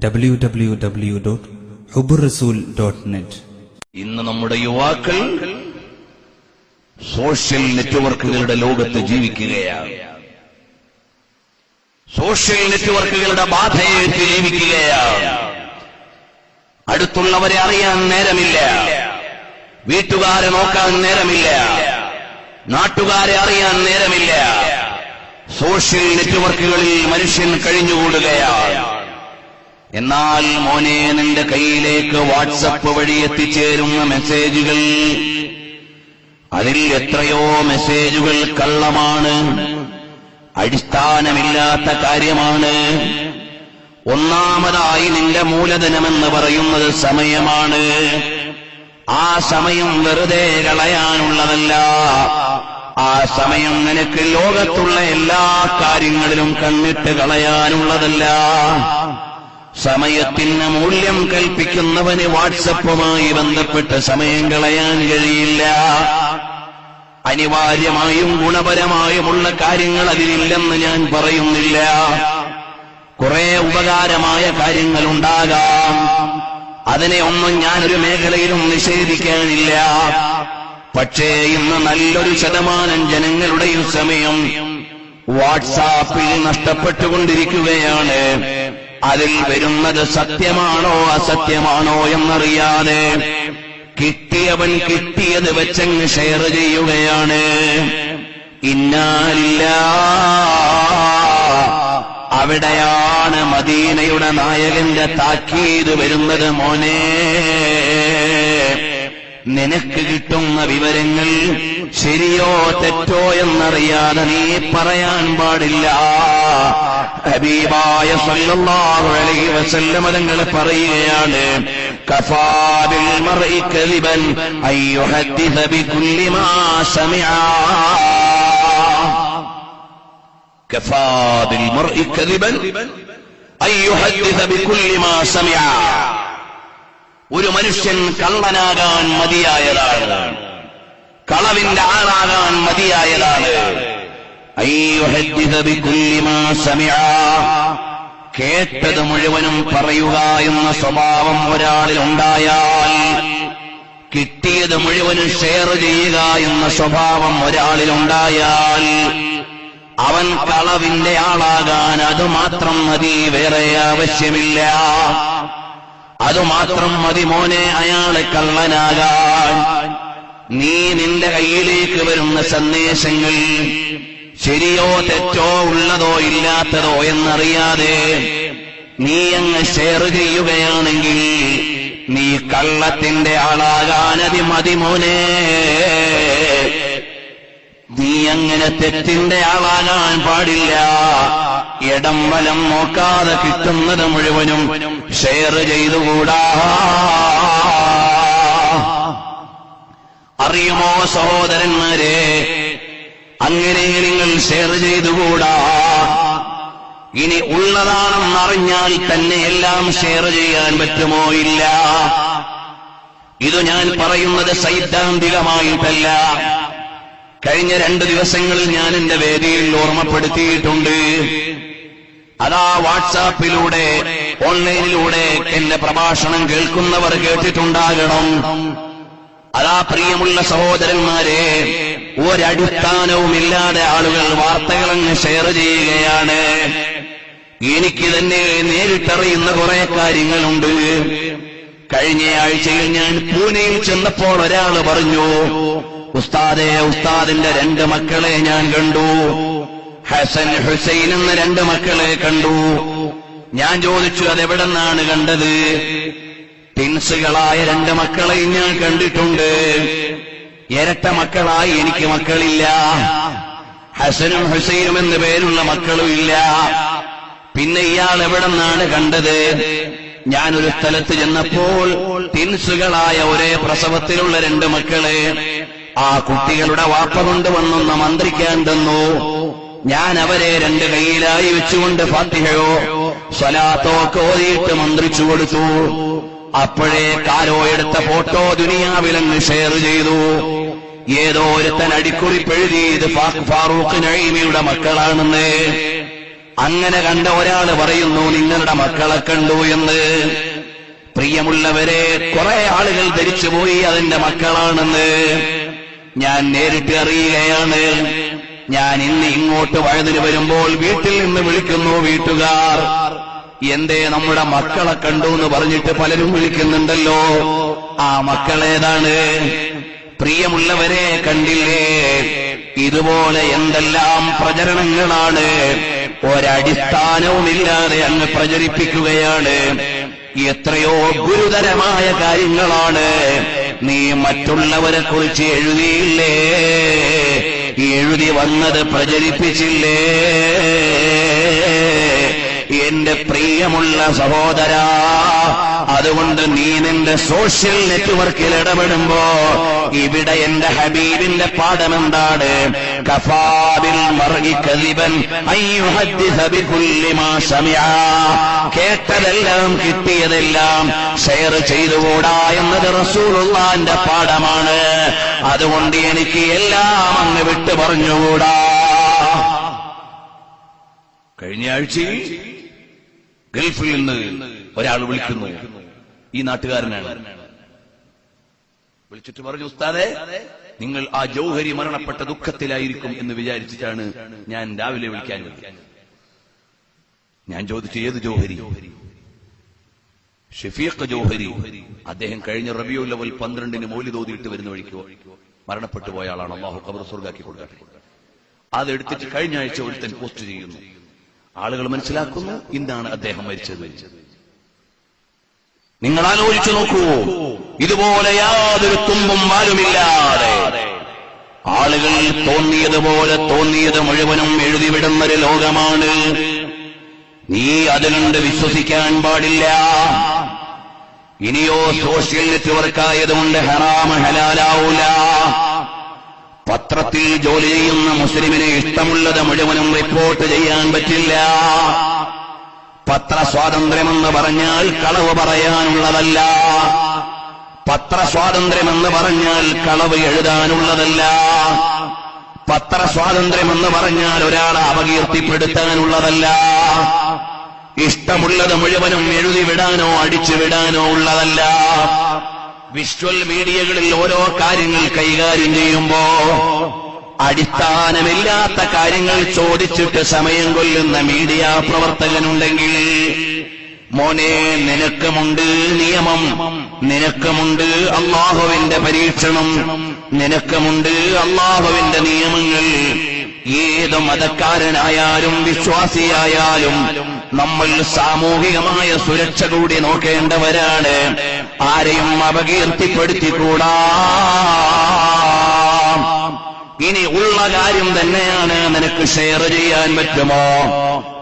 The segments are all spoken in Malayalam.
www.hubburrasool.net. ഇന്ന് നമ്മുടെ യുവാക്കൾ സോഷ്യൽ നെറ്റ്വർക്കുകളുടെ ലോകത്ത് ജീവിക്കുകയാണ്. സോഷ്യൽ നെറ്റ്വർക്കുകളുടെ ബാധയേറ്റ് ജീവിക്കുകയാണ്. അടുത്തുള്ളവരെ അറിയാൻ നേരമില്ല, വീട്ടുകാരെ നോക്കാൻ നേരമില്ല, നാട്ടുകാരെ അറിയാൻ നേരമില്ല. സോഷ്യൽ നെറ്റ്വർക്കുകളിൽ മനുഷ്യൻ കഴിഞ്ഞുകൂടുകയാണ്. എന്നാൽ മോനെ, നിന്റെ കയ്യിലേക്ക് വാട്സപ്പ് വഴി എത്തിച്ചേരുന്ന മെസ്സേജുകൾ, അതിൽ എത്രയോ മെസ്സേജുകൾ കള്ളമാണ്, അടിസ്ഥാനമില്ലാത്ത കാര്യമാണ്. ഒന്നാമതായി നിന്റെ മൂലധനമെന്ന് പറയുന്നത് സമയമാണ്. ആ സമയം വെറുതെ കളയാനുള്ളതല്ല. ആ സമയം നിനക്ക് ലോകത്തുള്ള എല്ലാ കാര്യങ്ങളിലും കണ്ണിട്ട് കളയാനുള്ളതല്ല. സമയത്തിന് മൂല്യം കൽപ്പിക്കുന്നവന് വാട്സപ്പുമായി ബന്ധപ്പെട്ട് സമയം കളയാൻ കഴിയില്ല. അനിവാര്യമായും ഗുണപരമായുമുള്ള കാര്യങ്ങൾ അതിലില്ലെന്ന് ഞാൻ പറയുന്നില്ല. കുറെ ഉപകാരമായ കാര്യങ്ങളുണ്ടാകാം, അതിനെ ഒന്നും ഞാനൊരു മേഖലയിലും നിഷേധിക്കാനില്ല. പക്ഷേ ഇന്ന് നല്ലൊരു ശതമാനം ജനങ്ങളുടെയും സമയം വാട്സാപ്പിൽ നഷ്ടപ്പെട്ടുകൊണ്ടിരിക്കുകയാണ്. അതിൽ വരുന്നത് സത്യമാണോ അസത്യമാണോ എന്നറിയാതെ കിട്ടിയവൻ കിട്ടിയത് വെച്ചങ്ങ് ഷെയർ ചെയ്യുകയാണ്. അവിടെയാണ് മദീനയുടെ നായകന്റെ താക്കീത് വരുന്നത്. മോനെ, നിനക്ക് കിട്ടുന്ന വിവരങ്ങൾ ശരിയോ തെറ്റോ എന്നറിയാതെ നീ പറയാൻ പാടില്ല. ഹബീബായ സല്ലല്ലാഹു അലൈഹി വസല്ലം തങ്ങൾ പറയുകയാണ്, കഫാ ബിൽ മർഇ കദിബൻ അയ്യുഹദ്ദിസ ബികുല്ലി മാ സമിഅ. കഫാ ബിൽ മർഇ കദിബൻ അയ്യുഹദ്ദിസ ബികുല്ലി മാ സമിഅ. ഒരു മനുഷ്യൻ കള്ളനാകാൻ മതിയായതാണ്, കളവിന്റെ ആളാകാൻ മതിയായതാണ്. അയ്യുഹദ്ദിസ ബികുല്ലി മാ സമിഅ. കേട്ടത് മുഴുവനും പറയുക എന്ന സ്വഭാവം ഒരാളിൽ ഉണ്ടായാൽ, കിട്ടിയത് മുഴുവനും ഷെയർ ചെയ്യുക എന്ന സ്വഭാവം ഒരാളിൽ ഉണ്ടായാൽ, അവൻ കളവിന്റെ ആളാകാൻ അതുമാത്രം മതി, വേറെ ആവശ്യമില്ല. അതുമാത്രം മതി മോനെ അയാളെ കള്ളനാകാൻ. നീ നിന്റെ കയ്യിലേക്ക് വരുന്ന സന്ദേശങ്ങൾ ശരിയോ തെറ്റോ ഉള്ളതോ ഇല്ലാത്തതോ എന്നറിയാതെ നീ അങ്ങ് ഷെയർ ചെയ്യുകയാണെങ്കിൽ നീ കള്ളത്തിന്റെ ആളാകാൻ അത് മതി മോനെ. നീ അങ്ങനെ തെറ്റിന്റെ ആളാകാൻ പാടില്ല. ഇടം വലം നോക്കാതെ കിട്ടുന്നത് മുഴുവനും ഷെയർ ചെയ്തുകൂടാ. അറിയുമോ സഹോദരന്മാരെ, അങ്ങനെ നിങ്ങൾ ഷെയർ ചെയ്തുകൂടാ. ഇനി ഉള്ളതാണെന്നറിഞ്ഞാൽ തന്നെ എല്ലാം ഷെയർ ചെയ്യാൻ പറ്റുമോ? ഇല്ല. ഇത് ഞാൻ പറയുന്നത് സൈദ്ധാന്തികമായിട്ടല്ല. കഴിഞ്ഞ 2 ദിവസങ്ങളിൽ ഞാൻ എന്റെ വേദിയിൽ ഓർമ്മപ്പെടുത്തിയിട്ടുണ്ട്. അതാ വാട്സാപ്പിലൂടെ, ഓൺലൈനിലൂടെ എന്റെ പ്രഭാഷണം കേൾക്കുന്നവർ കേട്ടിട്ടുണ്ടാകണം. അതാ പ്രിയമുള്ള സഹോദരന്മാരെ, ഒരടിസ്ഥാനവുമില്ലാതെ ആളുകൾ വാർത്തകളങ്ങ് ഷെയർ ചെയ്യുകയാണ്. എനിക്ക് തന്നെ നേരിട്ടറിയുന്ന കുറെ കാര്യങ്ങളുണ്ട്. കഴിഞ്ഞ ആഴ്ചയിൽ ഞാൻ പൂനെയിൽ ചെന്നപ്പോൾ ഒരാൾ പറഞ്ഞു, ഉസ്താദേ, ഉസ്താദിന്റെ 2 മക്കളെ ഞാൻ കണ്ടു. ഹസൻ, ഹുസൈൻ എന്ന 2 മക്കളെ കണ്ടു. ഞാൻ ചോദിച്ചു, അതെവിടെന്നാണ് കണ്ടത്? ടിൻസുകളായ 2 മക്കളെയും ഞാൻ കണ്ടിട്ടുണ്ട്. ഇരട്ട മക്കളായി എനിക്ക് മക്കളില്ല. ഹസനും ഹുസൈനും എന്ന് പേരുള്ള മക്കളും ഇല്ല. പിന്നെ ഇയാൾ എവിടെന്നാണ് കണ്ടത്? ഞാനൊരു സ്ഥലത്ത് ചെന്നപ്പോൾ ടിൻസുകളായ ഒരേ പ്രസവത്തിലുള്ള 2 മക്കളെ ആ കുട്ടികളുടെ വാപ്പ കൊണ്ടുവന്നൊന്ന് മന്ത്രിക്കാൻ തന്നു. ഞാൻ അവരെ 2 കൈയിലായി വെച്ചുകൊണ്ട് ഫാത്തിഹയോ സ്വലാത്തോ ഒക്കെ ഓതിയിട്ട് മന്ത്രിച്ചു കൊടുത്തു. അപ്പോഴേ കാരോ എടുത്ത ഫോട്ടോ ദുനിയാവിലങ്ങ് ഷെയർ ചെയ്തു. ഏതോ ഒരുത്തൻ അടിക്കുറിപ്പെഴുതി ഇത് ഫാറൂഖ് നഈമിയുടെ മക്കളാണെന്ന്. അങ്ങനെ കണ്ട ഒരാൾ പറയുന്നു നിങ്ങളുടെ മക്കളെ കണ്ടു എന്ന്. പ്രിയമുള്ളവരെ, കുറെ ആളുകൾ ധരിച്ചുപോയി അതിന്റെ മക്കളാണെന്ന്. ഞാൻ നേരിട്ട് അറിയുകയാണ്. ഞാൻ ഇന്ന് ഇങ്ങോട്ട് വഴുതിന് വരുമ്പോൾ വീട്ടിൽ നിന്ന് വിളിക്കുന്നു വീട്ടുകാർ, എന്തേ നമ്മുടെ മക്കളെ കണ്ടു എന്ന് പറഞ്ഞിട്ട് പലരും വിളിക്കുന്നുണ്ടല്ലോ. ആ മക്കളേതാണ്? പ്രിയമുള്ളവരെ, കണ്ടില്ലേ? ഇതുപോലെ എന്തെല്ലാം പ്രചരണങ്ങളാണ് ഒരടിസ്ഥാനവുമില്ലാതെ അങ്ങ് പ്രചരിപ്പിക്കുകയാണ്. എത്രയോ ഗുരുതരമായ കാര്യങ്ങളാണ് നീ മറ്റുള്ളവരെ കുറിച്ച് എഴുതിയില്ലേ, എഴുതി വന്നത് പ്രചരിപ്പിച്ചില്ലേ? എന്റെ പ്രിയമുള്ള സഹോദരാ, അതുകൊണ്ട് നീ നിന്റെ സോഷ്യൽ നെറ്റ്വർക്കിൽ ഇടപെടുമ്പോ ഇവിടെ എന്റെ ഹബീബിന്റെ പാഠമെന്താണ്? കഫാബിൽ മർഇ കദിബൻ അയ്യുഹദ്ദിസ ബികുല്ലി മാ സമിഅ. കേട്ടതെല്ലാം കിട്ടിയതെല്ലാം ഷെയർ ചെയ്തുകൂടാ എന്നത് റസൂലുള്ളാഹിന്റെ പാഠമാണ്. അതുകൊണ്ട് എനിക്ക് എല്ലാം അങ്ങ് വിട്ടു പറഞ്ഞുകൂടാ. കഴിഞ്ഞ ആഴ്ചയിൽ ഗൾഫിൽ നിന്ന് ഒരാൾ വിളിക്കുന്നു, ഈ നാട്ടുകാരനാണ്. വിളിച്ചിട്ട് പറഞ്ഞു, ഉസ്താദേ, നിങ്ങൾ ആ ജൗഹരി മരണപ്പെട്ട ദുഃഖത്തിലായിരിക്കും എന്ന് വിചാരിച്ചിട്ടാണ് ഞാൻ രാവിലെ വിളിക്കാൻ. ഞാൻ ചോദിച്ചു, ഏത് ജൗഹരി? ഷഫീഖ് ജൗഹരി. അദ്ദേഹം കഴിഞ്ഞ റബീഉൽ അവ്വൽ 12 മൗലിദ് ഓതിയിട്ട് വരുന്ന വഴിക്കോ മരണപ്പെട്ടു പോയ ആളാണ്. അല്ലാഹു ഖബർ സ്വർഗ്ഗാക്കി കൊടുക്കട്ടെ. അതെടുത്തിട്ട് കഴിഞ്ഞ ആഴ്ച ഒരുത്തൻ പോസ്റ്റ് ചെയ്യുന്നു. ആളുകൾ മനസ്സിലാക്കുന്നു ഇന്നാണ് അദ്ദേഹം മരിച്ചത്. നിങ്ങൾ ആലോചിച്ചു നോക്കൂ, ഇതുപോലെ യാതൊരു തുമ്പും വാലുമില്ലാതെ ആളുകൾ തോന്നിയതുപോലെ തോന്നിയത് മുഴുവനും എഴുതിവിടുന്നൊരു ലോകമാണ്. നീ അതിലുണ്ട് വിശ്വസിക്കാൻ പാടില്ല. ഇനിയോ സോഷ്യൽ നെറ്റ്വർക്കായതുകൊണ്ട് ഹറാമ് ഹലാലാവൂല. പത്രത്തിൽ ജോലി ചെയ്യുന്ന മുസ്ലിമിന് ഇഷ്ടമുള്ളത് മുഴുവനും റിപ്പോർട്ട് ചെയ്യാൻ പറ്റില്ല. പത്രസ്വാതന്ത്ര്യമെന്ന് പറഞ്ഞാൽ കളവ് പറയാനുള്ളതല്ല. പത്രസ്വാതന്ത്ര്യമെന്ന് പറഞ്ഞാൽ കളവ് എഴുതാനുള്ളതല്ല. പത്രസ്വാതന്ത്ര്യമെന്ന് പറഞ്ഞാൽ ഒരാളെ അപകീർത്തിപ്പെടുത്താനുള്ളതല്ല. ഇഷ്ടമുള്ളത് മുഴുവനും എഴുതിവിടാനോ അടിച്ചുവിടാനോ ഉള്ളതല്ല. വിഷ്വൽ മീഡിയകളിൽ ഓരോ കാര്യങ്ങൾ കൈകാര്യം ചെയ്യുമ്പോ അടിസ്ഥാനമില്ലാത്ത കാര്യങ്ങൾ ചോദിച്ചിട്ട് സമയം കൊല്ലുന്ന മീഡിയ പ്രവർത്തകനുണ്ടെങ്കിൽ, മോനെ, നിനക്കുമുണ്ട് നിയമം, നിനക്കുമുണ്ട് അള്ളാഹുവിന്റെ പരീക്ഷണം, നിനക്കുമുണ്ട് അള്ളാഹുവിന്റെ നിയമങ്ങൾ. ഏത് മതക്കാരനായാലും വിശ്വാസിയായാലും നമ്മൾ സാമൂഹികമായ സുരക്ഷ കൂടി നോക്കേണ്ടവരാണ്. ആരെയും അപകീർത്തിപ്പെടുത്തിക്കൂടാ. ഇനി ഉള്ള കാര്യം തന്നെയാണ് നിനക്ക് ഷെയർ ചെയ്യാൻ പറ്റുമോ?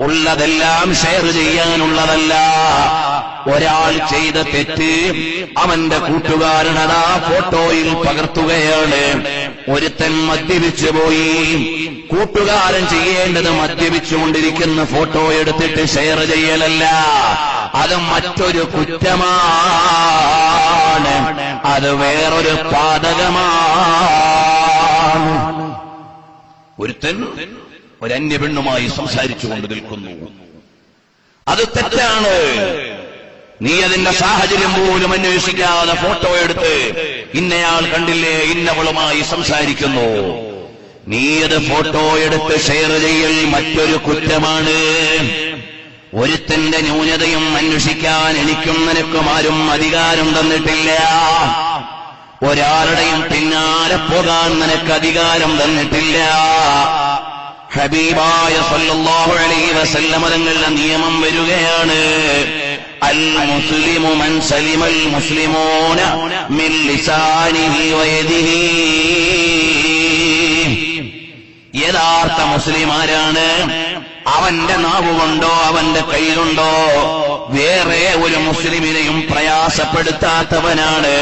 ഉള്ളതെല്ലാം ഷെയർ ചെയ്യാനുള്ളതല്ല. ഒരാൾ ചെയ്ത തെറ്റ് അവന്റെ കൂട്ടുകാരനതാ ഫോട്ടോയിൽ പകർത്തുകയാണ്. ഒരുത്തൻ മദ്യപിച്ചു പോയി. കൂട്ടുകാരൻ ചെയ്യേണ്ടത് മദ്യപിച്ചുകൊണ്ടിരിക്കുന്ന ഫോട്ടോ എടുത്തിട്ട് ഷെയർ ചെയ്യലല്ല, അത് മറ്റൊരു കുറ്റമാണ്, അത് വേറൊരു പാതകമാണ്. ഒരുത്തൻ ഒരന്യ പെണ്ണുമായി സംസാരിച്ചുകൊണ്ട് നിൽക്കുന്നു, അത് തെറ്റാണ്. നീ അതിന്റെ സാഹചര്യം പോലും അന്വേഷിക്കാതെ ഫോട്ടോ എടുത്ത് ഇന്നയാൾ കണ്ടില്ലേ ഇന്നവളുമായി സംസാരിക്കുന്നു, നീ അത് ഫോട്ടോ എടുത്ത് ഷെയർ ചെയ്യൽ മറ്റൊരു കുറ്റമാണ്. ഒരുത്തന്റെ ന്യൂനതയും അന്വേഷിക്കാൻ എനിക്കും നിനക്കും ആരും അധികാരം തന്നിട്ടില്ല. ഒരാളുടെയും പിന്നാലെ പോകാൻ നിനക്ക് അധികാരം തന്നിട്ടില്ല. ഹബീബായ സല്ലല്ലാഹു അലൈഹി വസല്ലം തങ്ങളുടെ നിയമം വരികയാണ്, അൽ മുസ്ലിമു മൻ സലിമൽ മുസ്ലിമൂന മിൻ ലിസാനിഹി വയദിഹി. യഥാർത്ഥ മുസ്ലിമാരാണ് അവന്റെ നാവുകൊണ്ടോ അവന്റെ കൈകൊണ്ടോ വേറെ ഒരു മുസ്ലിമിനെയും പ്രയാസപ്പെടുത്താത്തവനാണ്,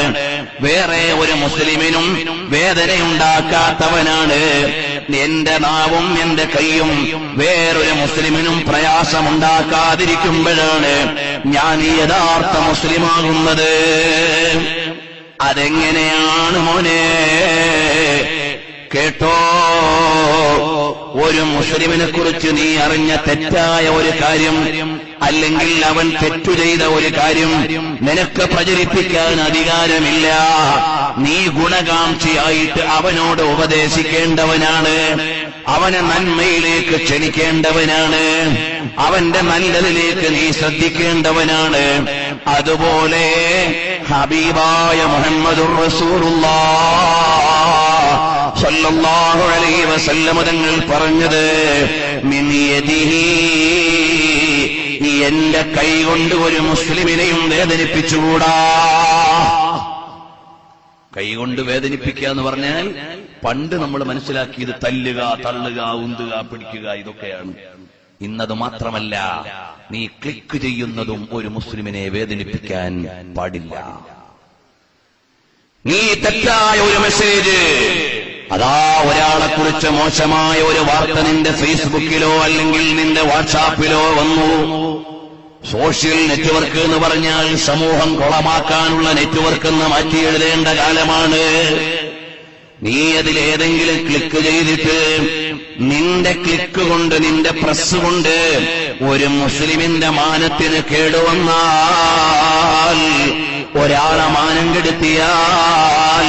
വേറെ ഒരു മുസ്ലിമിനും വേദനയുണ്ടാക്കാത്തവനാണ്. എന്റെ നാവും എന്റെ കൈയും വേറൊരു മുസ്ലിമിനും പ്രയാസമുണ്ടാക്കാതിരിക്കുമ്പോഴാണ് ഞാൻ യഥാർത്ഥ മുസ്ലിമാകുന്നത്. അതെങ്ങനെയാണ് മോനെ? കേട്ടോ, ഒരു മുസ്ലിമിനെ കുറിച്ച് നീ അറിഞ്ഞ തെറ്റായ ഒരു കാര്യം, അല്ലെങ്കിൽ അവൻ തെറ്റു ചെയ്ത ഒരു കാര്യം നിനക്ക് പ്രചരിപ്പിക്കാൻ അധികാരമില്ല. നീ ഗുണകാംക്ഷിയായിട്ട് അവനോട് ഉപദേശിക്കേണ്ടവനാണ്, അവനെ നന്മയിലേക്ക് ക്ഷണിക്കേണ്ടവനാണ്, അവന്റെ നല്ലതിലേക്ക് നീ ശ്രദ്ധിക്കേണ്ടവനാണ്. അതുപോലെ ഹബീബായ മുഹമ്മദുർ റസൂലുള്ളാഹ് സല്ലല്ലാഹു അലൈഹി വസല്ലം തങ്ങൾ പറഞ്ഞത്, മിൻ യദിഹി, എന്റെ കൈ കൊണ്ട് ഒരു മുസ്ലിമിനെയും വേദനിപ്പിച്ചുകൂടാ. കൈകൊണ്ട് വേദനിപ്പിക്കുക എന്ന് പറഞ്ഞാൽ പണ്ട് നമ്മൾ മനസ്സിലാക്കിയത് തല്ലുക, തള്ളുക, ഉന്തുക, പിടിക്കുക, ഇതൊക്കെയാണ്. ഇന്നത് മാത്രമല്ല, നീ ക്ലിക്ക് ചെയ്യുന്നതും ഒരു മുസ്ലിമിനെ വേദനിപ്പിക്കാൻ പാടില്ല. നീ തെറ്റായ ഒരു മെസ്സേജ്, അതാ ഒരാളെ കുറിച്ച് മോശമായ ഒരു വാർത്ത നിന്റെ ഫേസ്ബുക്കിലോ അല്ലെങ്കിൽ നിന്റെ വാട്സാപ്പിലോ വന്നു. സോഷ്യൽ നെറ്റ്വർക്ക് എന്ന് പറഞ്ഞാൽ സമൂഹം കൊളമാക്കാനുള്ള നെറ്റ്വർക്ക് എന്ന് മാറ്റി എഴുതേണ്ട കാലമാണ്. നീ അതിലേതെങ്കിലും ക്ലിക്ക് ചെയ്തിട്ട് നിന്റെ ക്ലിക്ക് കൊണ്ട്, നിന്റെ പ്രസ് കൊണ്ട് ഒരു മുസ്ലിമിന്റെ മാനത്തിന് കേടുവന്നാൽ, ഒരാളെ മാനം കെടുത്തിയാൽ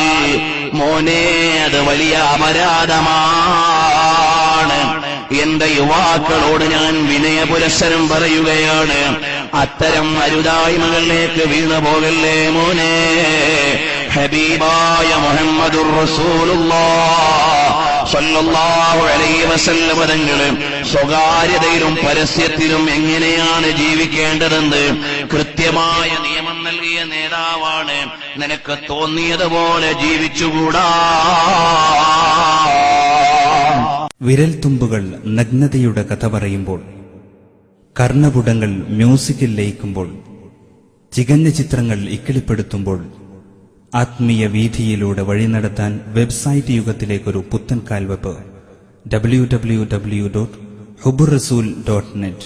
മോനെ അത് വലിയ അപരാധമാണ്. എന്റെ യുവാക്കളോട് ഞാൻ വിനയപുരസ്സരം പറയുകയാണ്, അത്തരം അരുതായ്മകളിലേക്ക് വീണു പോകല്ലേ മോനെ. ഹബീബായ മുഹമ്മദുർ റസൂലുള്ളാഹ് സല്ലല്ലാഹു അലൈഹി വസല്ലം തങ്ങൾ സ്വകാര്യതയിലും പരസ്യത്തിലും എങ്ങനെയാണ് ജീവിക്കേണ്ടതെന്ന് കൃത്യമായ നിയമം നൽകിയ നേതാവാണ്. നിനക്ക് തോന്നിയതുപോലെ ജീവിച്ചുകൂടാ. വിരൽത്തുമ്പുകൾ നഗ്നതയുടെ കഥ പറയുമ്പോൾ, കർണപുടങ്ങൾ മ്യൂസിക്കിൽ ലയിക്കുമ്പോൾ, ചികഞ്ഞ ചിത്രങ്ങൾ ഇക്കിളിപ്പെടുത്തുമ്പോൾ, ആത്മീയ വീഥിയിലൂടെ വഴി നടത്താൻ വെബ്സൈറ്റ് യുഗത്തിലേക്കൊരു പുത്തൻ കാൽവെപ്പ്. www.hubburrasool.net